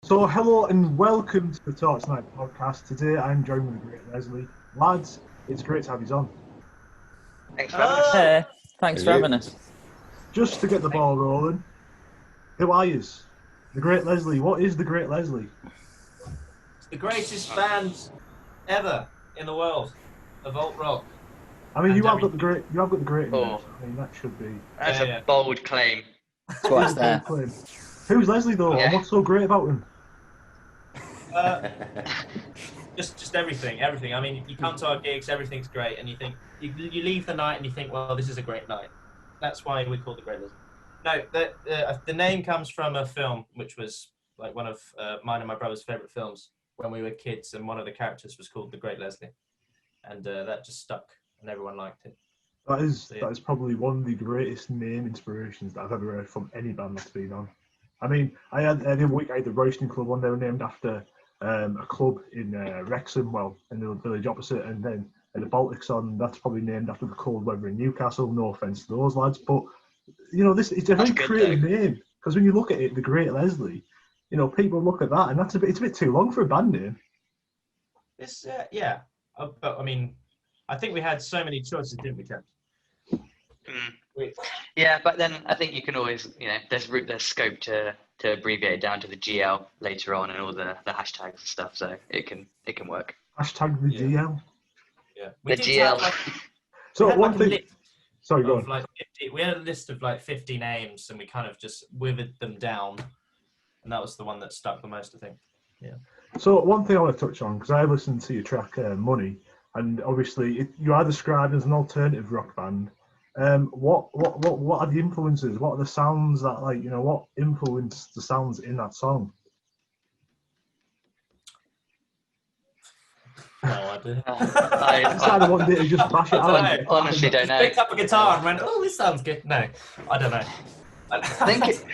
So, hello and welcome to the Talk Tonight podcast. Today I'm joined with the great Leslie. Lads, it's great to have you on. Thanks for having us. Hey, thanks for having us. Just to get the ball rolling, who are you? The great Leslie. What is the great Leslie? It's the greatest band ever in the world of alt rock. I mean, And you have got everything. the great. In there. Oh. I mean, that should be. That's Yeah. a bold claim. That's why it's there. Claim. Who's Leslie though? Yeah. And what's so great about him? Just everything. I mean, you come to our gigs, everything's great, and you think you leave the night and you think, well, this is a great night. That's why we call it the Great Leslie. No, the name comes from a film which was like one of mine and my brother's favorite films when we were kids, and one of the characters was called the Great Leslie, and that just stuck, and everyone liked it. That is Yeah. that is probably one of the greatest name inspirations that I've ever heard from any band that's been on. I mean, I had the other week I had the Roasting Club one. They were named after a club in Wrexham, well, in the village opposite, and then the Baltics on. That's probably named after the cold weather in Newcastle. No offense to those lads, but you know, it's a very That's good, creative though. name because when you look at it, the Great Leslie, you know, people look at that and it's a bit too long for a band name. It's yeah, but I mean, I think we had so many choices, didn't we, Jack? Yeah, but then I think you can always, there's scope to abbreviate it down to the GL later on and all the hashtags and stuff, so it can work. Hashtag the Yeah. GL. Yeah, The did GL. have, So we had one like a thing. list Sorry, go of on. like 50, we had a list of like 50 names, and we kind of just withered them down, and that was the one that stuck the most, I think. So one thing I want to touch on, because I listened to your track Money, and obviously you are described as an alternative rock band. What are the influences? What are the sounds that what influenced the sounds in that song? No idea. I decided one day to just bash it out. I honestly don't Just know. picked up a guitar and went, "Oh, this sounds good." No, I don't know. I think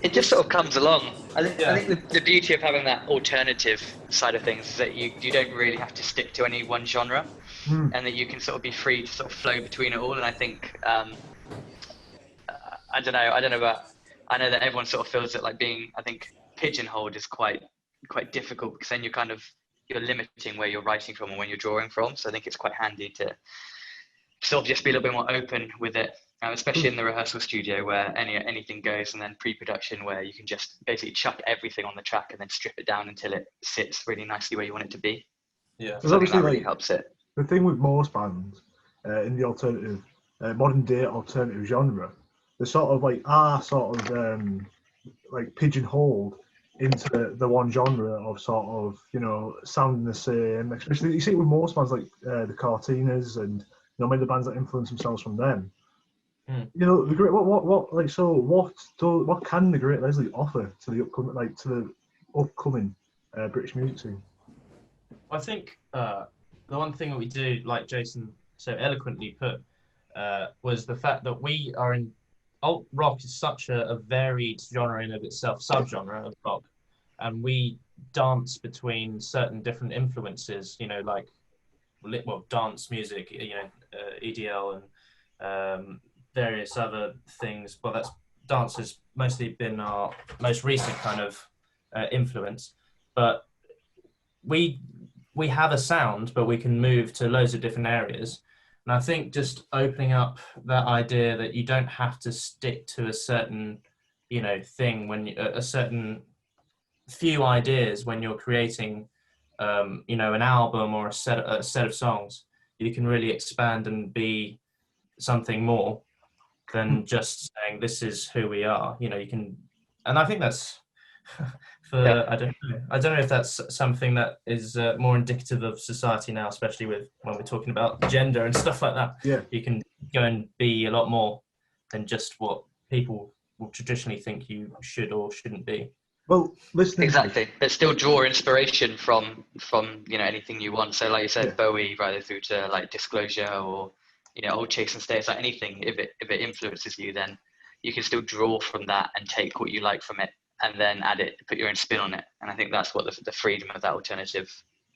it just sort of comes along. I think the beauty of having that alternative side of things is that you don't really have to stick to any one genre, and that you can sort of be free to sort of flow between it all. And I think I don't know about. I know that everyone sort of feels that like being, I think, pigeonholed is quite difficult, because then you're limiting where you're writing from and when you're drawing from. So I think it's quite handy to sort of just be a little bit more open with it, especially in the rehearsal studio where anything goes, and then pre-production where you can just basically chuck everything on the track and then strip it down until it sits really nicely where you want it to be. Yeah. Because So I think that obviously, really helps it. the thing with most bands in the alternative, modern day alternative genre, they sort of pigeonholed into the one genre of sort of, sounding the same. Especially you see it with most bands like the Cartinas and many of the bands that influence themselves from them. You know, the great what can the Great Leslie offer to the upcoming British music scene? I think the one thing that we do, like Jason so eloquently put, was the fact that we are in alt rock is such a varied genre in of itself, subgenre of rock, and we dance between certain different influences. Dance music, EDL and various other things. Well, dance has mostly been our most recent kind of influence, but we have a sound, but we can move to loads of different areas. And I think just opening up that idea that you don't have to stick to a certain, thing when a certain few ideas when you're creating, an album or a set of songs. You can really expand and be something more than just saying this is who we are. You can, and I think that's I don't know if that's something that is more indicative of society now, especially when we're talking about gender and stuff like that. Yeah. You can go and be a lot more than just what people will traditionally think you should or shouldn't be. Well, listening Exactly, but still draw inspiration from anything you want. So like you said, Yeah. Bowie, right through to like Disclosure or Old Chase and Stays, like anything. If it influences you, then you can still draw from that and take what you like from it, and then add it, put your own spin on it. And I think that's what the freedom of that alternative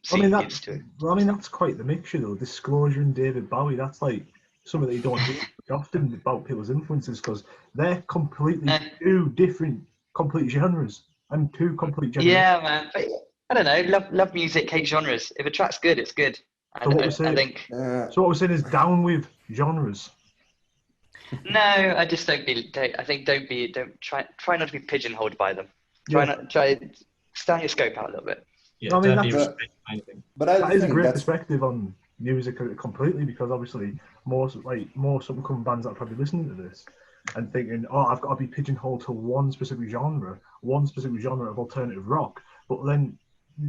scene gives to it. Well, I mean, that's quite the mixture, though. Disclosure and David Bowie, that's like something that you don't hear often about people's influences, because they're completely two different, complete genres. and two complete generations. Yeah, man. But I don't know. Love music, hate genres. If a track's good, it's good. So what we're I saying, think. so what we're saying is down with genres. No, I just don't be. I think don't try not to be pigeonholed by them. Yeah. Try stand your scope out a little bit. Yeah, I mean, don't be that's- restricted by anything. But I That is a think great that's perspective on music completely, because obviously more some bands that are probably listening to this and thinking, oh, I've got to be pigeonholed to one specific genre of alternative rock. But then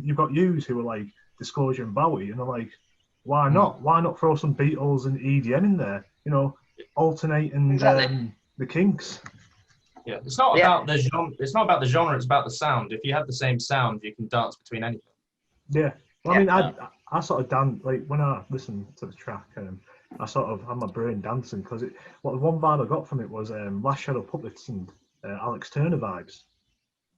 you've got yous who are like Disclosure and Bowie, and they're like, why not? Why not throw some Beatles and EDM in there? You know, alternating Exactly. the Kinks. Yeah, it's not about the genre. It's not about the genre. It's about the sound. If you have the same sound, you can dance between anything. Yeah. Well, I mean, I sort of dance, like when I listen to the track, I sort of have my brain dancing, because the one vibe I got from it was Last Shadow Puppets and Alex Turner vibes.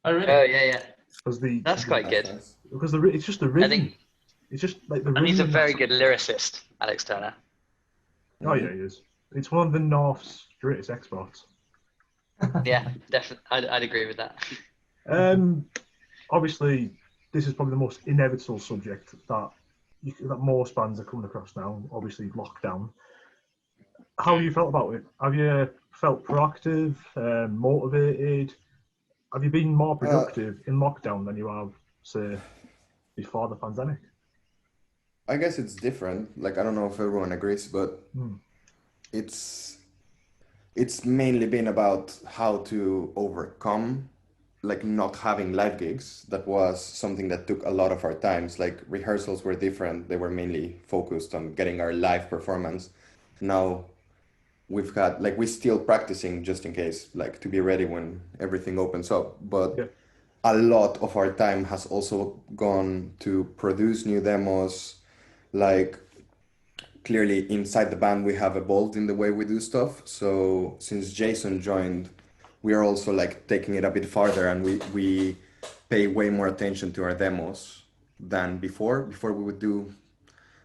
Oh, really? Oh yeah. Because That's quite good. because it's just the rhythm. think- It's just like the rhythm. And he's a in very that good lyricist, Alex Turner. song. Oh yeah, he is. It's one of the North's greatest exports. Yeah, definitely. I'd agree with that. Obviously, this is probably the most inevitable subject that most bands are coming across now. Obviously, lockdown. How have you felt about it? Have you felt proactive, motivated? Have you been more productive in lockdown than you have, say, before the pandemic? I guess it's different. Like, I don't know if everyone agrees, but Hmm. it's mainly been about how to overcome like not having live gigs. That was something that took a lot of our times. Like, rehearsals were different. They were mainly focused on getting our live performance. Now we've got like we're still practicing just in case, like to be ready when everything opens up. But Yeah. a lot of our time has also gone to produce new demos. Like, clearly inside the band we have evolved in the way we do stuff. So since Jason joined, we are also like taking it a bit farther, and we pay way more attention to our demos than before. Before we would do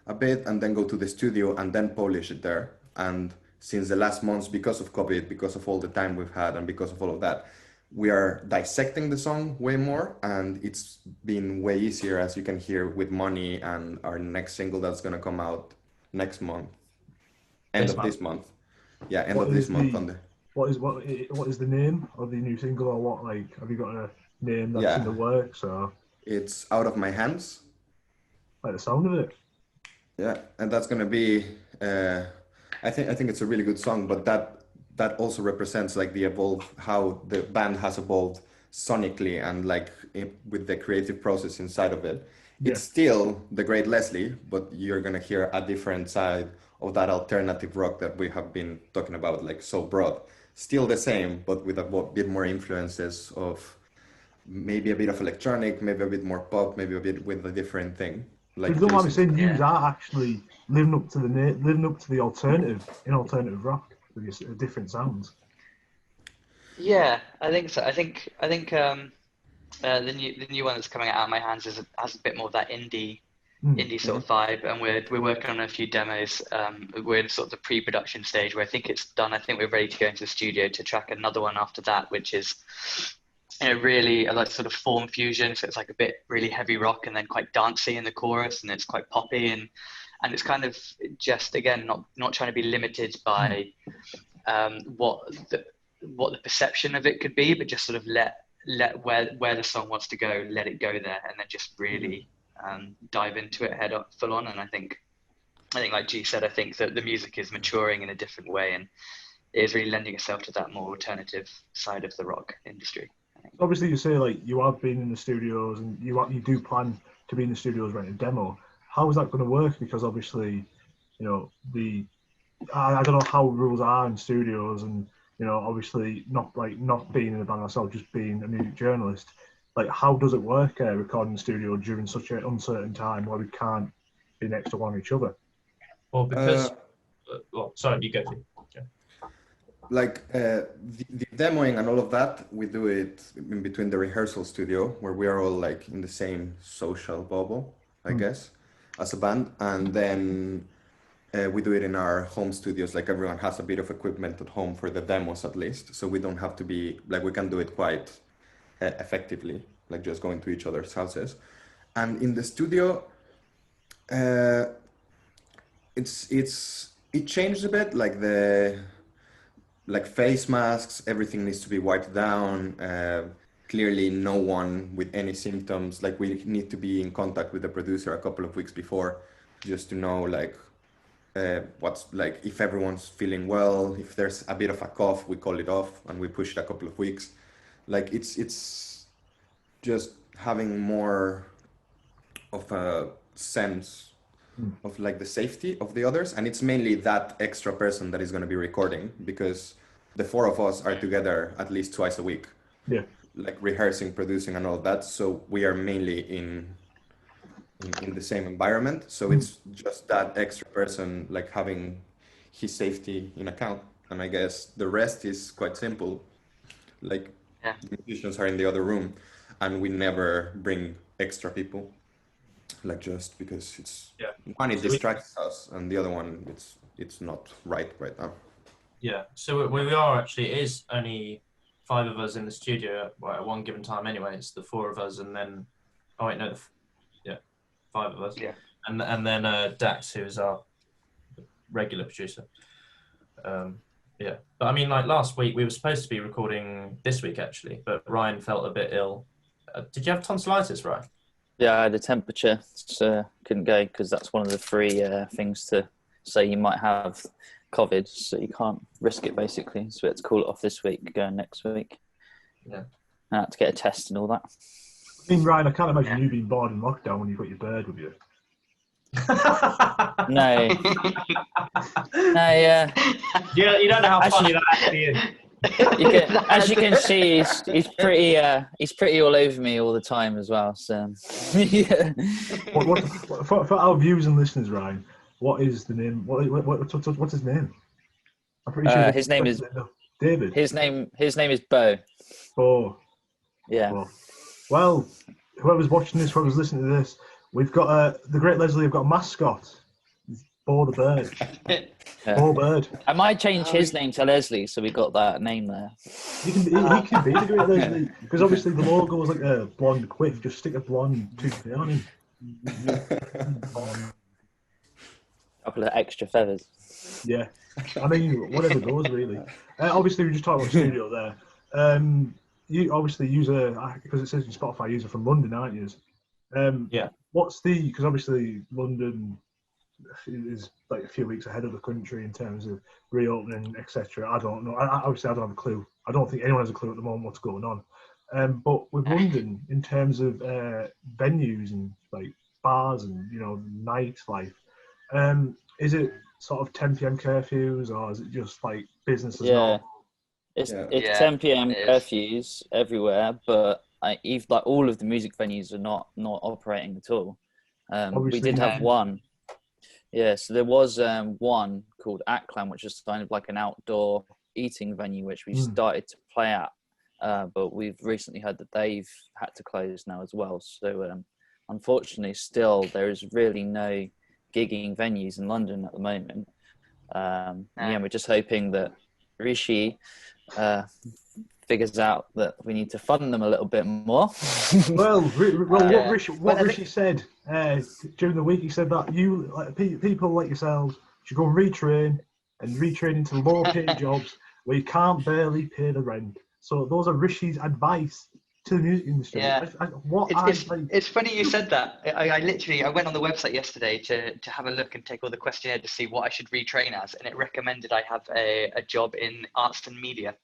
a bit and then go to the studio and then polish it there. And since the last months, because of COVID, because of all the time we've had and because of all of that, we are dissecting the song way more, and it's been way easier, as you can hear with Money and our next single that's going to come out next month, end This of month. this month. Yeah, end What of this is month the- on the What is the name of the new single, or what? Like, have you got a name that's in Yeah. the works, or it's Out of My Hands. like the sound of it? Yeah, and that's gonna be. I think it's a really good song, but that also represents like the evolve how the band has evolved sonically and like with the creative process inside of it. Yeah. It's still the Great Leslie, but you're gonna hear a different side of that alternative rock that we have been talking about, like so broad. Still the same, but with a bit more influences of maybe a bit of electronic, maybe a bit more pop, maybe a bit with a different thing. Like, Because don't mind me saying, Yeah. you are actually living up to the alternative in alternative rock with your different sounds. Yeah, I think so. I think the new one that's coming out of my hands has a bit more of that indie sort of vibe, and we're working on a few demos. We're in sort of the pre-production stage where I think it's done. I think we're ready to go into the studio to track another one after that, which is really like sort of form fusion. So it's like a bit really heavy rock and then quite dancey in the chorus, and it's quite poppy, and it's kind of just, again, not trying to be limited by what the perception of it could be, but just sort of let where the song wants to go, let it go there, and then just really dive into it head up full on. And I think like G said, I think that the music is maturing in a different way, and it is really lending itself to that more alternative side of the rock industry. Obviously, you say like you have been in the studios, and you do plan to be in the studios writing a demo. How is that going to work? Because obviously, you know, I don't know how rules are in studios, and you know, obviously not being in the band myself, just being a music journalist. Like, how does it work recording in the studio during such an uncertain time where we can't be next to one each other? Well, because well, sorry, you go. Okay. Like the demoing and all of that, we do it in between the rehearsal studio where we are all like in the same social bubble, I guess, as a band, and then we do it in our home studios. Like, everyone has a bit of equipment at home for the demos, at least, so we don't have to be like, we can do it quite effectively. like just going to each other's houses. And in the studio, it changed a bit, like face masks, everything needs to be wiped down. Clearly no one with any symptoms, like we need to be in contact with the producer a couple of weeks before just to know like what's like, if everyone's feeling well, if there's a bit of a cough, we call it off and we push it a couple of weeks. Like it's just having more of a sense of like the safety of the others, and it's mainly that extra person that is going to be recording, because the four of us are together at least twice a week, like rehearsing, producing and all that, so we are mainly in the same environment, so it's just that extra person like having his safety in account. And I guess the rest is quite simple, like the musicians are in the other room and we never bring extra people, like just because it's one, it distracts us, and the other one, it's not right now. Yeah, so where we are actually, it is only 5 of us in the studio at one given time anyway. It's the 4 of us, and then 5 of us, and then Dax, who is our regular producer. But I mean, like last week we were supposed to be recording this week actually, but Ryan felt a bit ill. Did you have tonsillitis, Ryan? Yeah, I had a temperature, so couldn't go because that's one of the 3 things to say you might have COVID, so you can't risk it basically. So we had to call it off this week, going next week. Yeah. I had to get a test and all that. I mean, Ryan, I can't imagine you being bored in lockdown when you've got your bird with you. No. No, yeah. Yeah, you don't know how funny that actually is. As you can see, he's pretty all over me all the time as well. So, yeah. For our viewers and listeners, Ryan, what is the name? What's his name? I'm pretty sure his name is David. His name is Bo. Oh, yeah. Well, whoever's watching this, whoever's listening to this, we've got the Great Leslie. We've got a mascot, Bo the bird. Bo Bird. I might change his name to Leslie, so we got that name there. He can be the Great Leslie, because obviously the logo was like a blonde quiff. Just stick a blonde tooth on him. Couple of extra feathers. Yeah, I mean, whatever goes really. Obviously, we just talked about studio there. You obviously use because it says in Spotify, user from London, aren't you? Yeah. Because obviously London is like a few weeks ahead of the country in terms of reopening, etc. I don't know. Obviously, I don't have a clue. I don't think anyone has a clue at the moment what's going on. But with London, in terms of venues and like bars and nightlife, is it sort of 10 p.m. curfews, or is it just like business as normal? It's 10 p.m. curfews everywhere, but even like all of the music venues are not operating at all. We did have one. Yeah, so there was one called Aklan, which is kind of like an outdoor eating venue, which we started to play at. But we've recently heard that they've had to close now as well. So unfortunately, still, there is really no gigging venues in London at the moment. We're just hoping that Rishi figures out that we need to fund them a little bit more. What Rishi said during the week, he said that people like yourselves should go and retrain into low-paid jobs where you can't barely pay the rent. So those are Rishi's advice to the music industry. Yeah. It's funny you said that. I went on the website yesterday to have a look and take all the questionnaire to see what I should retrain as, and it recommended I have a job in arts and media.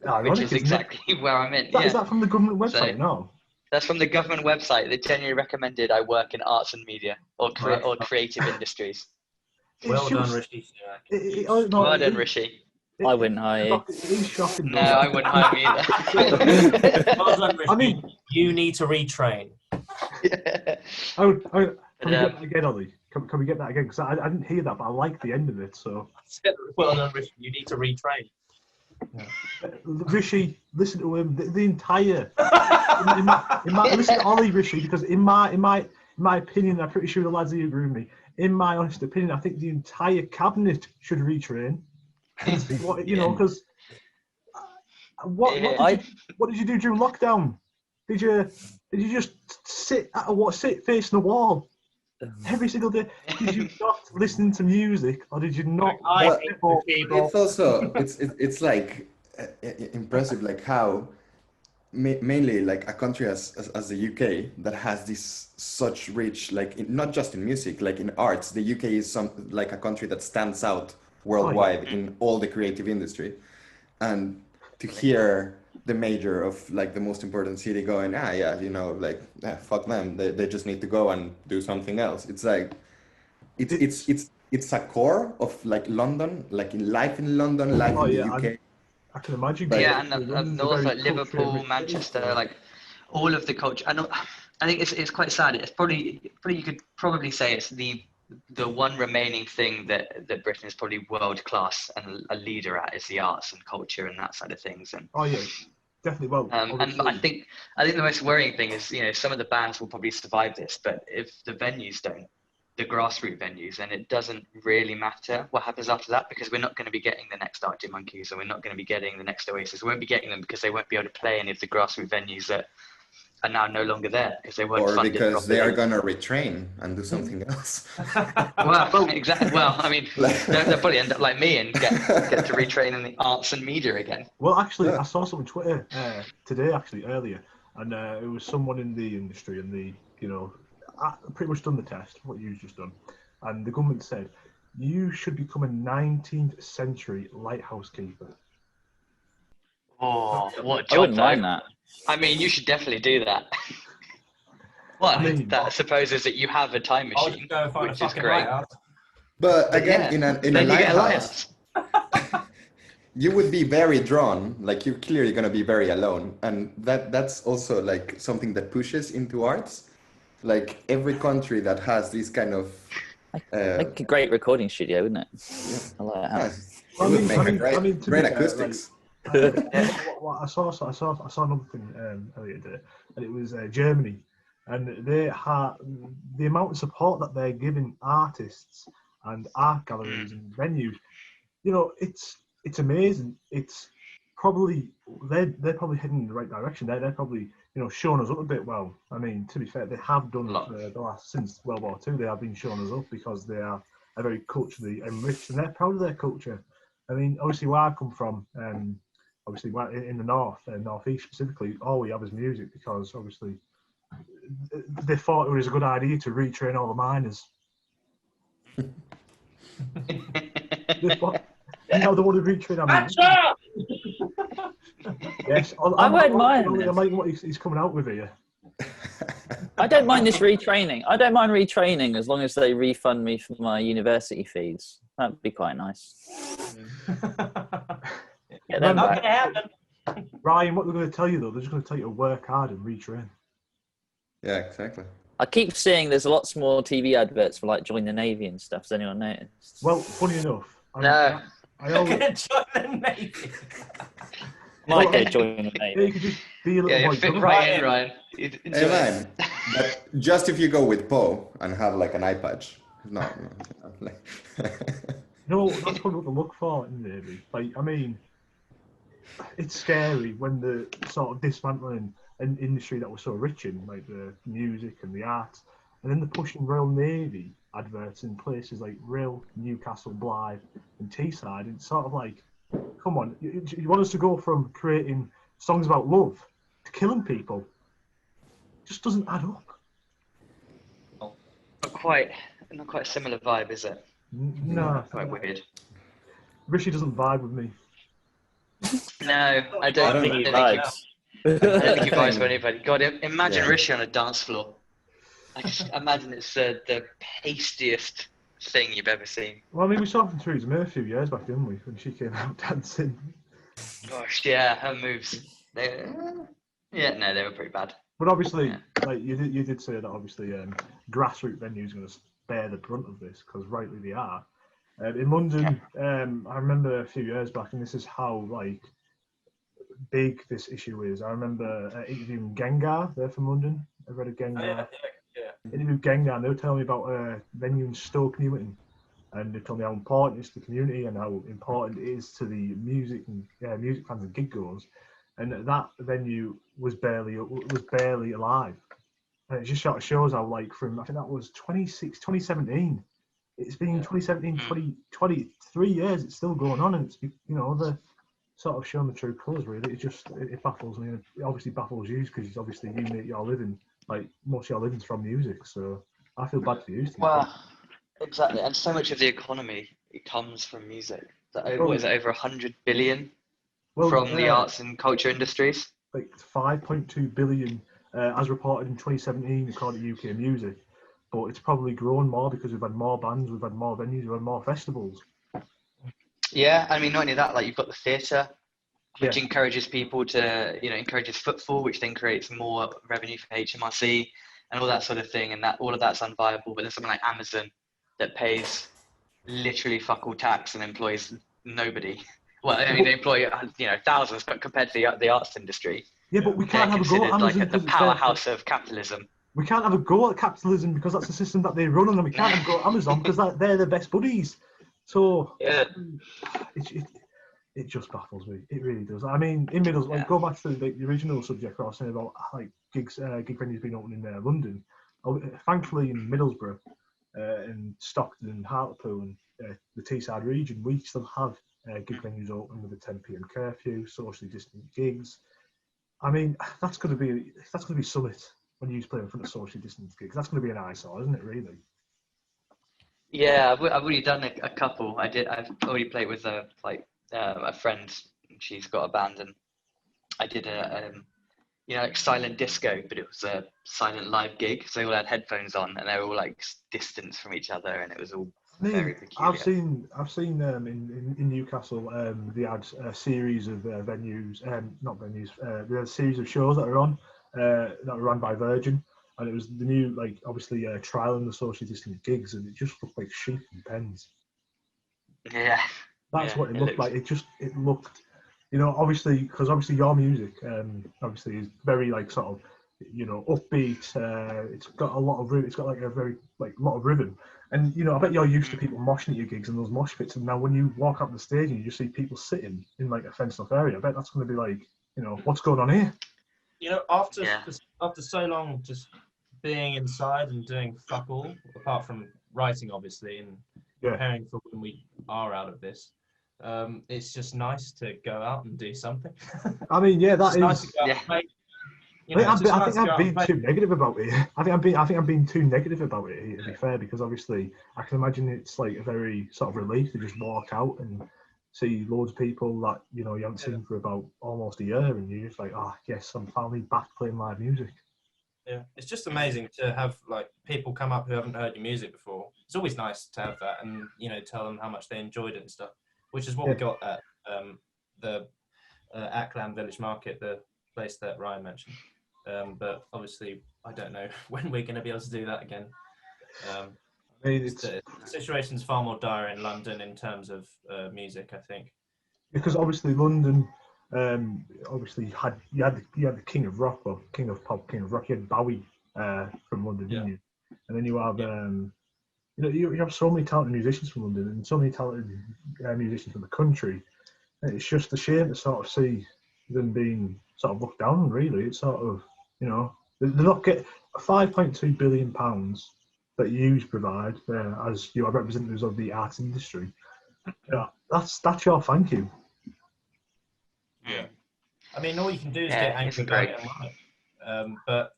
Ironic, which is exactly where I'm in. Is that from the government website? No. That's from the government website. They generally recommended I work in arts and media or creative industries. Well done, Rishi. Well done, Rishi. I wouldn't hire you. It's shocking. No, I wouldn't hire me either. Well done, Rishi. I mean, you need to retrain. Can we get that again, Ollie? Can we get that again? Because I didn't hear that, but I like the end of it. So. Well done, Rishi. You need to retrain. Yeah. Rishi, listen to him. The entire. Listen to Ollie, Rishi, because in my opinion, I'm pretty sure the lads here agree with me. In my honest opinion, I think the entire cabinet should retrain. Because what did you do during lockdown? Did you just sit facing the wall every single day? Did you not listen to music, or did you not? It's also it's like impressive, like how mainly like a country as the UK that has this such rich, like not just in music, like in arts. The UK is like a country that stands out worldwide in all the creative industry, and to hear the mayor of like the most important city going, like fuck them, they just need to go and do something else. It's like it's a core of like London, like in life in London, life in the UK. I can imagine. Yeah, and up north, like Liverpool, Manchester, like all of the culture. I think it's quite sad. It's probably you could probably say it's the one remaining thing that Britain is probably world class and a leader at is the arts and culture and that side of things. And definitely. Well, and I think the most worrying thing is, some of the bands will probably survive this, but if the venues don't, the grassroots venues, and it doesn't really matter what happens after that, because we're not going to be getting the next Arctic Monkeys, and we're not going to be getting the next Oasis. We won't be getting them because they won't be able to play any of the grassroots venues that are now no longer there because they weren't funded because properly. They are going to retrain and do something else. well, exactly. Well, I mean, they'll probably end up like me and get to retrain in the arts and media again. Well, actually, I saw something on Twitter today, actually earlier, and it was someone in the industry, and I pretty much done the test, what you've just done, and the government said you should become a 19th century lighthouse keeper. Oh, what a job! I wouldn't mind that. I mean, you should definitely do that. That supposes that you have a time machine, which is great. But again, in a lighthouse, you would be very drawn. Like you're clearly going to be very alone, and that's also like something that pushes into arts. Like every country that has this kind of make a great recording studio, wouldn't it? Yeah. I like that. Nice. It would make great acoustics. I saw another thing earlier today, and it was Germany, and they had the amount of support that they're giving artists and art galleries and venues. It's amazing. It's probably they're probably heading in the right direction. They're probably showing us up a bit. Well, I mean, to be fair, they have done the last since World War II. They have been showing us up because they are very culturally enriched and they're proud of their culture. I mean, obviously, where I come from, obviously in the northeast specifically, all we have is music because obviously they thought it was a good idea to retrain all the miners. They want to retrain. I mean, yes, I won't mind. I like what he's coming out with here. I don't mind this retraining. I don't mind retraining as long as they refund me for my university fees. That'd be quite nice. Get them back. Ryan, what they're going to tell you though, they're just going to tell you to work hard and retrain. Yeah, exactly. I keep seeing there's lots more TV adverts for like join the Navy and stuff. Has anyone noticed? Well, funny enough, I always join the Navy. Might go join the Navy. You could just be a little fit right in, Ryan. Hey man, but just if you go with Poe and have like an eye patch. No. No, that's probably what to look for in the Navy. Like, I mean, it's scary when the sort of dismantling an industry that was so rich in, like the music and the arts, and then they're pushing Royal Navy adverts in places like Rill, Newcastle, Blythe, and Teesside. It's sort of like, come on, you want us to go from creating songs about love to killing people? It just doesn't add up. Not quite a similar vibe, is it? No. Quite weird. Rishi doesn't vibe with me. No, I don't think he vibes. I don't think he vibes with anybody. God, imagine Rishi on a dance floor. I just imagine it's the pastiest thing you've ever seen. Well, I mean, we saw him through his mirror a few years back, didn't we? When she came out dancing. Gosh, yeah, her moves. They were pretty bad. But obviously, like you did say that obviously grassroots venues are going to bear the brunt of this because rightly they are. In London, I remember a few years back, and this is how like big this issue is. I remember interviewing Gengar. They're from London. I've read of Gengar. Interviewed Gengar, and they were telling me about a venue in Stoke Newington, and they told me how important it is to the community and how important it is to the music and music fans and gig goers. and that venue was barely alive. And it just sort of shows how, like, from, I think that was 2017. It's been 2017, 23 years. It's still going on, and it's, you know, the sort of showing the true colours. Really, it baffles me. It obviously baffles you because obviously you make your living, like most of your living's from music. So I feel bad for you. Well, exactly, and so much of the economy it comes from music. What is it, over 100 billion from the arts and culture industries? Like 5.2 billion, as reported in 2017, according to UK Music. But it's probably grown more because we've had more bands, we've had more venues, we've had more festivals. Yeah, I mean, not only that, like you've got the theatre, which encourages people to, you know, encourages footfall, which then creates more revenue for HMRC and all that sort of thing. And that all of that's unviable. But there's something like Amazon that pays literally fuck all tax and employs nobody. Well, I mean, they employ, you know, thousands, but compared to the arts industry, yeah, but we can't have a go at Amazon like the powerhouse of capitalism. We can't have a go at capitalism because that's the system that they run on, and we can't have a go at Amazon because they're the best buddies. So yeah, it just baffles me. It really does. I mean, in Middlesbrough, like, go back to the original subject I was saying about like gig venues being open in London. Thankfully, in Middlesbrough, in Stockton and Hartlepool and the Teesside region, we still have gig venues open with a 10 p.m. curfew, socially distant gigs. I mean, that's going to be Summit when you play in front of socially distant gigs. That's going to be an eyesore, isn't it? Really? Yeah, I've already done a couple. I've already played with a friend. She's got a band, and I did like silent disco, but it was a silent live gig. So they all had headphones on, and they were all like distanced from each other, and it was all very peculiar. I've seen in Newcastle. They had a series of venues, not venues. They had a series of shows that are on that were run by Virgin, and it was the new, like, obviously trialing the socially distant gigs, and it just looked like sheep and pens. Yeah, that's what it looked like. It looked, you know, obviously, because obviously your music, obviously is very, like, sort of, you know, upbeat. It's got a lot of it's got like a very, like, lot of rhythm, and you know, I bet you're used to people moshing at your gigs and those mosh pits, and now when you walk up the stage and you just see people sitting in like a fenced off area, I bet that's going to be like, you know, what's going on here? You know, after so long just being inside and doing fuck all, apart from writing, obviously, and preparing for when we are out of this, it's just nice to go out and do something. I mean, yeah, that is. Nice to go out and play. I think I've been too negative about it. I think I'm being too negative about it, to be fair, because obviously I can imagine it's like a very sort of relief to just walk out and see loads of people that, you know, you haven't seen for about almost a year, and you're just like, oh yes, I'm finally back playing live music. Yeah, it's just amazing to have like people come up who haven't heard your music before. It's always nice to have that, and you know, tell them how much they enjoyed it and stuff. Which is what we got at the Ackland Village Market, the place that Ryan mentioned. But obviously, I don't know when we're going to be able to do that again. I mean, the situation's far more dire in London in terms of music, I think. Because obviously London, obviously you had the King of Rock, or King of Pop, King of Rock. You had Bowie from London, didn't you? And then you have you know, you have so many talented musicians from London and so many talented musicians from the country. It's just a shame to sort of see them being sort of looked down on, really. It's sort of, you know, they're not get £5.2 billion that you provide as your representatives of the arts industry. Yeah, that's your thank you. Yeah, I mean, all you can do is get angry about it and run it. But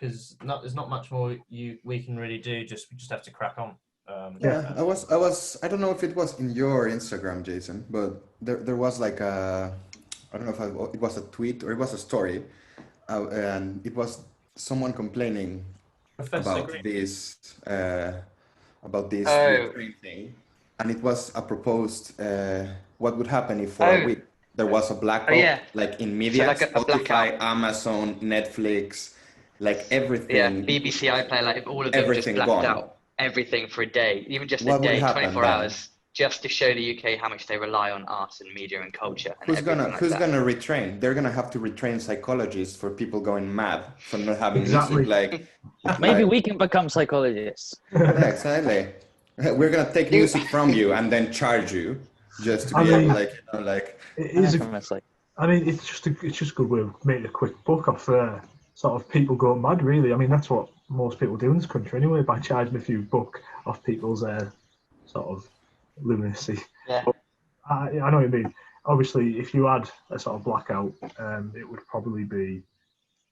because there's not much more we can really do. We just have to crack on. I don't know if it was in your Instagram, Jason, but there was like I don't know if it was a tweet or it was a story, and it was someone complaining about this Ukraine thing, and it was a proposed what would happen if for a week there was a blackout, like in media, so like Spotify, Amazon, Netflix, like everything. Yeah, BBC, iPlayer, like all of them just blacked out everything for a day, even just a day, 24 hours, just to show the UK how much they rely on arts and media and culture. And who's gonna retrain? They're gonna have to retrain psychologists for people going mad from not having music. Like maybe we can become psychologists. Yeah, exactly. We're gonna take music from you and then charge you just to be able, like, you know, like. It I mean, it's just a good way of making a quick buck off sort of people going mad, really. I mean, that's what most people do in this country anyway, by charging a few buck off people's sort of lunacy. Yeah. But I know what you mean. Obviously, if you had a sort of blackout, it would probably be,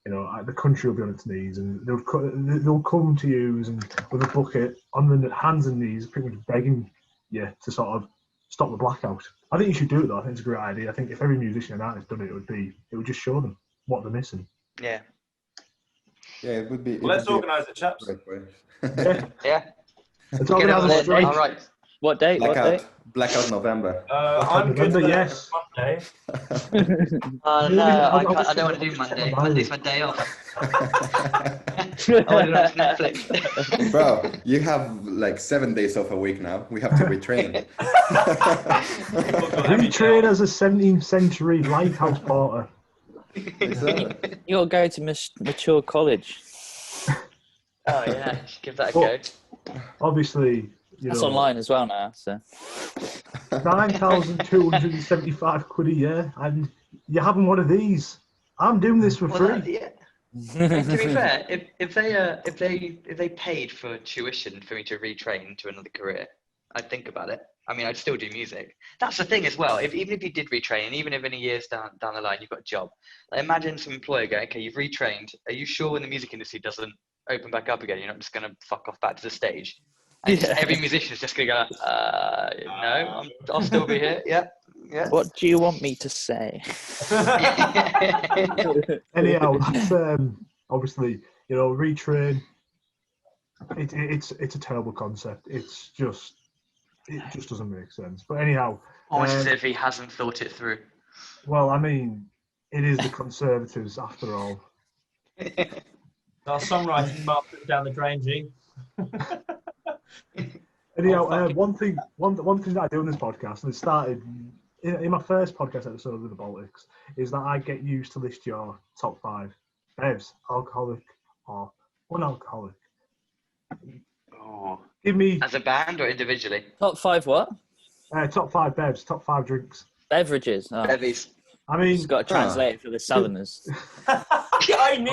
the country will be on its knees, and they'll come to you and with a bucket on the hands and knees, pretty much begging you to sort of stop the blackout. I think you should do it though. I think it's a great idea. I think if every musician and artist done it, it would just show them what they're missing. Yeah. Yeah, it would be. Well, let's organise it, chaps. Yeah. Let's organise a strike. All right. What date? Blackout November. I'm good for yes. Monday. No, I don't want to do Monday. Monday's my day off. I want to watch Netflix. Bro, you have like 7 days off a week now. We have to retrain. Retrain as a 17th century lighthouse porter. You gotta go to mature college. Oh yeah, give that a go. Obviously, that's online as well now. So 9,275 quid a year, and you're having one of these. I'm doing this for free. To be fair, if they paid for tuition for me to retrain to another career, I'd think about it. I mean, I'd still do music. That's the thing as well. Even if you did retrain, and even if in a year's down the line you've got a job, like imagine some employer going, "Okay, you've retrained. Are you sure when the music industry doesn't open back up again, you're not just going to fuck off back to the stage?" And every musician is just going to go, "No, I'll still be here." Yeah. What do you want me to say? Anyhow, that's obviously, retrain. It's a terrible concept. It just doesn't make sense. But anyhow, almost as if he hasn't thought it through. Well, I mean, it is the Conservatives after all. Our songwriting market down the drain, G. Anyhow, one thing that I do in this podcast, and it started in my first podcast episode with the Baltics, is that I get used to list your top 5 bevs, alcoholic or unalcoholic. Oh. Give me as a band or individually. Top 5 what? Top 5 bevs, top 5 drinks. Beverages. Oh. Bevies. I mean, just got to translate it for the Southerners. I knew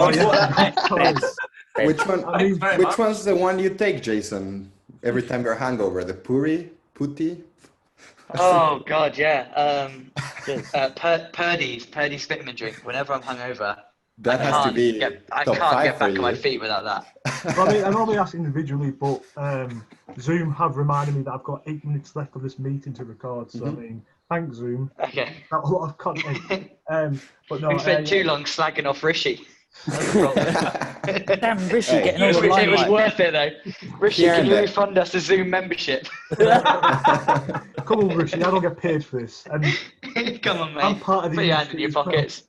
Which one? Which one's the one you take, Jason? Every time you're hangover, the putti. Oh God, yeah. Purdy's Spitman drink. Whenever I'm hungover, that has to be. I can't get back on my feet without that. Well, I mean, I normally ask individually, but Zoom have reminded me that I've got 8 minutes left of this meeting to record. So I mean, thanks Zoom. Okay. Got a lot of content. But no, we spent too long slagging off Rishi. Damn, Rishi getting all the It was limelight. worth it though. Rishi, can you refund us a Zoom membership? Come on, Rishi, I don't get paid for this. And come on, mate. I'm part of the put your hand in your pockets.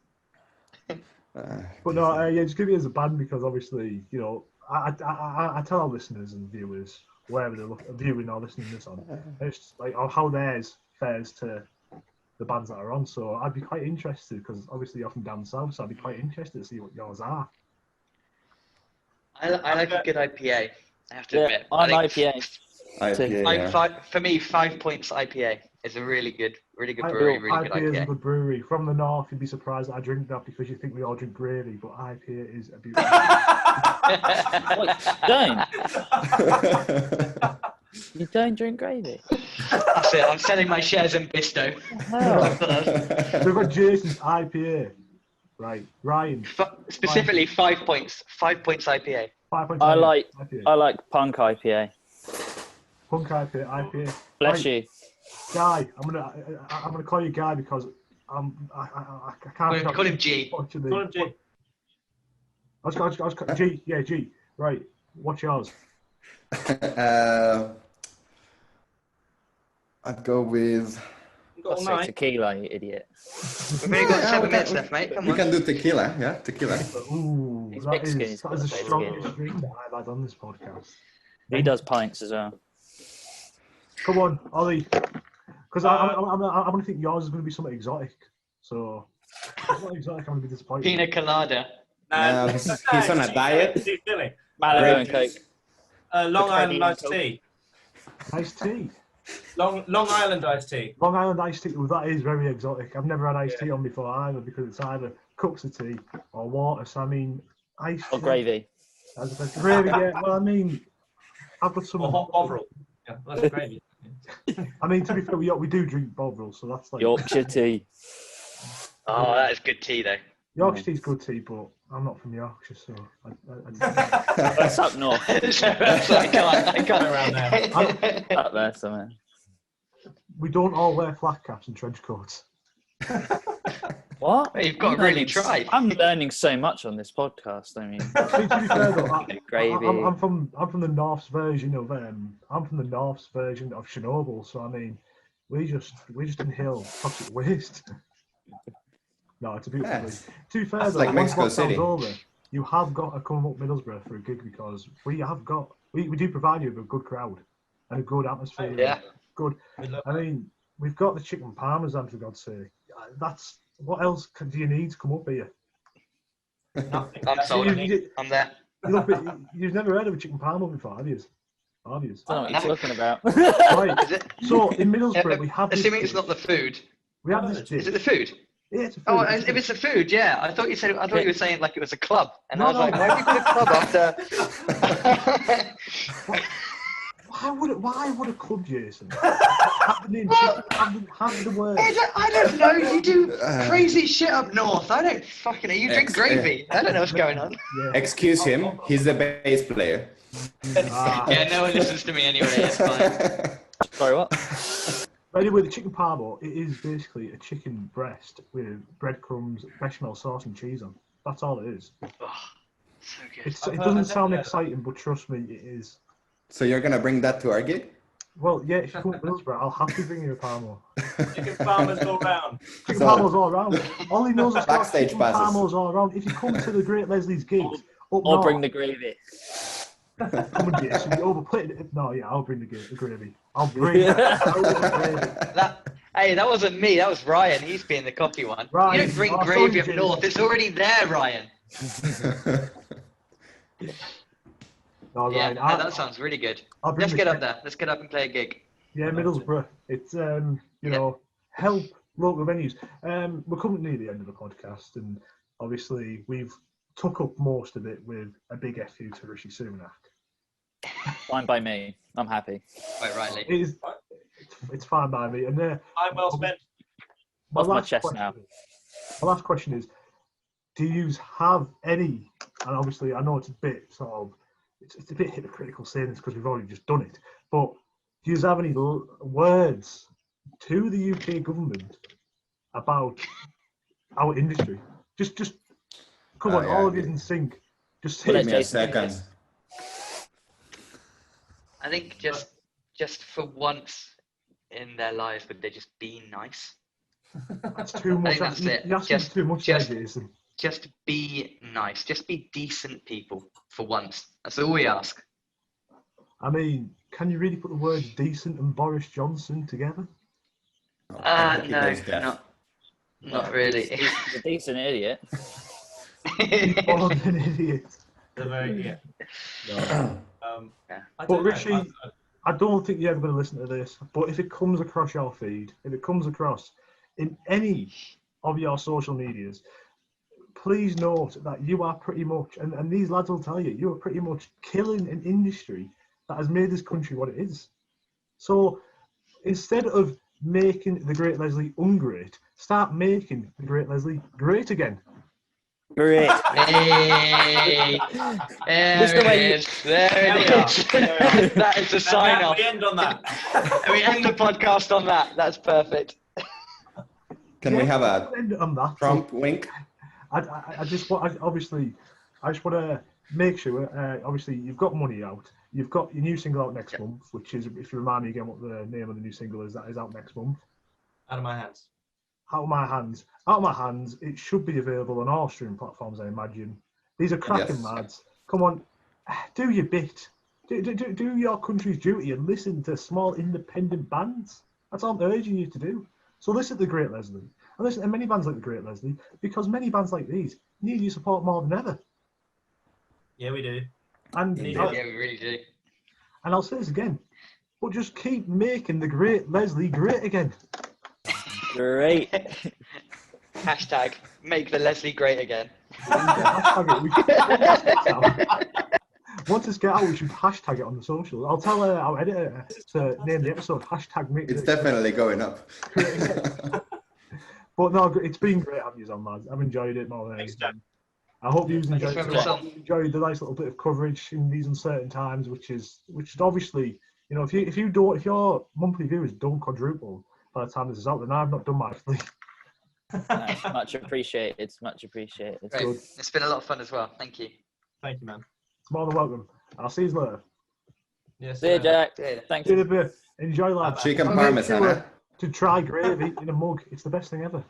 But no, just give me as a band because obviously, I tell our listeners and viewers, wherever they're viewing or listening to this on, it's like how theirs fares to the bands that are on. So I'd be quite interested because obviously you're from down south, so I'd be quite interested to see what yours are. I like a good IPA. I have to admit. I'm IPA. For me, 5 Points IPA is a really good brewery, really good IPA. IPA is a good brewery. From the north, you'd be surprised that I drink that because you think we all drink gravy, but IPA is a beautiful. You don't drink gravy? That's it. I'm selling my shares in Bisto. We've got Jason's IPA. Right, Ryan. Specifically, 5 Points. 5 Points IPA. 5 points. I like punk IPA. Punk IPA. Bless you. Guy, I'm gonna call you Guy because I can't. Call him G. Call him G. I was G. Yeah, G. Right. What's yours? I'd go with. I'll say tequila, you idiot. We've only got 7 minutes left, mate. Come on. We can do tequila, yeah, tequila. Ooh, that is the strongest drink that I've had on this podcast. He does pints as well. Come on, Ollie. Because I'm going to think yours is going to be something exotic. So, if it's not exotic, I'm going to be disappointed. Pina colada. No, he's on a diet. Malibu and Coke. Long Island iced tea. Iced tea. Long Island iced tea. Long Island iced tea. Well, that is very exotic. I've never had iced tea on before either, because it's either cups of tea or water. So I mean, iced tea. Or gravy. Gravy, yeah. Well, I mean, I've got some. Or hot Bovril. Yeah, that's gravy. I mean, to be fair, we do drink Bovril, so that's like Yorkshire tea. Oh, that is good tea, though. Yorkshire tea's good tea, but I'm not from Yorkshire, so That's up north. So I can't around there. Up there somewhere. We don't all wear flat caps and trench coats. What? You've got to really try. I'm learning so much on this podcast. I mean, To be fair though, gravy. I'm from the North's version of Chernobyl, so I mean, we just inhale toxic waste. No, it's a beautiful place. To be fair though, like once Mexico lockdown's City. over, you have got to come up Middlesbrough for a gig, because we do provide you with a good crowd and a good atmosphere. Yeah. Good. I mean, we've got the chicken parmesan, for God's sake. That's what else do you need to come up here? Nothing. I'm sold. I'm there. You've never heard of a chicken parma before, have you? I don't know what you're talking about. Right. Is it? So in Middlesbrough, we have. Assuming it's not the food. We have this dish. Is it the food? Yeah, it's a food. Oh, if it's the food, yeah. I thought you were saying like it was a club, and No, I was like, no. why have you got a club after? Why would a club, Jason? Have the name chicken, have the word. I don't know. You do crazy shit up north. I don't fucking know. You drink gravy. I don't know what's going on. Yeah. Excuse him, he's the bass player. Yeah, no one listens to me anyway. It's fine. Sorry, what? But anyway, the chicken parmo, it is basically a chicken breast with breadcrumbs, bechamel sauce, and cheese on. That's all it is. Oh, so good. It doesn't sound exciting, but trust me, it is. So you're gonna bring that to our gig? Well, yeah, if you come to Middlesbrough, I'll have to bring you a parmo. Chicken farmers all round. Chicken parmos all around. All he knows is Backstage chicken passes. parmos all around. If you come to the Great Leslie's gigs, up Or north, bring the gravy. come and get it. Overplayed it. No, yeah, I'll bring the gravy. I'll bring the gravy. Hey, that wasn't me. That was Ryan. He's being the cocky one. Ryan, You don't bring oh, gravy sorry, up north. It's already there, Ryan. No, Yeah, Ryan, that sounds really good. I'll bring Let's the get up chicken. there. Let's get up and play a gig. Yeah, Middlesbrough. It's you know, help local venues. We're coming near the end of the podcast, and obviously we've took up most of it with a big FU to Rishi Sunak. Fine by me. I'm happy. Quite rightly. It's fine by me. And Time well spent. Off my chest now. My last question is: do you have any? And obviously, I know it's a bit sort of, it's a bit hypocritical saying this because we've already just done it. But do you have any words to the UK government about our industry? Just come on, all of you in sync. Just say Give me a second. I think just for once in their lives, would they just be nice? That's too much. I think that's it. You're asking too much there, Jason. Just be nice. Just be decent people for once. That's all we ask. I mean, can you really put the words decent and Boris Johnson together? No, not really. He's a decent idiot. More than an idiot. Yeah. No. I But don't know. Rishi, I don't think you're ever going to listen to this. But if it comes across your feed, if it comes across in any of your social medias, please note that you are pretty much, and these lads will tell you, you are pretty much killing an industry that has made this country what it is. So instead of making the Great Leslie ungreat, start making the Great Leslie great again. Great. Hey, there it is. That is the sign off. We end on that. We end the podcast on that. That's perfect. Can we have a On that, Trump wink? I just want to make sure. Obviously, you've got money out. You've got your new single out next month, which is, if you remind me again what the name of the new single is, that is out next month. Out of my hands. Out of my hands. Out of my hands. It should be available on all streaming platforms, I imagine. These are cracking lads. Come on, do your bit. Do your country's duty and listen to small independent bands. That's all I'm urging you to do. So listen to the Great Leslie. And listen to many bands like the Great Leslie, because many bands like these need your support more than ever. Yeah, we do. And Yeah, we really do. And I'll say this again. but just keep making the great Leslie great again. Great. Hashtag make the Leslie great again. Once it's get out, we should hashtag it on the socials. I'll tell our editor to name the episode hashtag make. It's definitely going up. But no, it's been great having you on, lads. I've enjoyed it more than anything. I hope you've enjoyed it. Enjoyed the nice little bit of coverage in these uncertain times, which is obviously, you know, if your monthly viewers don't quadruple by the time this is out, then I've not done my sleep. Nice. Much appreciated. Much appreciated. Great. It's been a lot of fun as well. Thank you. Thank you, man. It's more than welcome. I'll see you later. Yes. See you, Jack. Thanks. Enjoy, lads. Chicken parmesan. To try gravy in a mug. It's the best thing ever.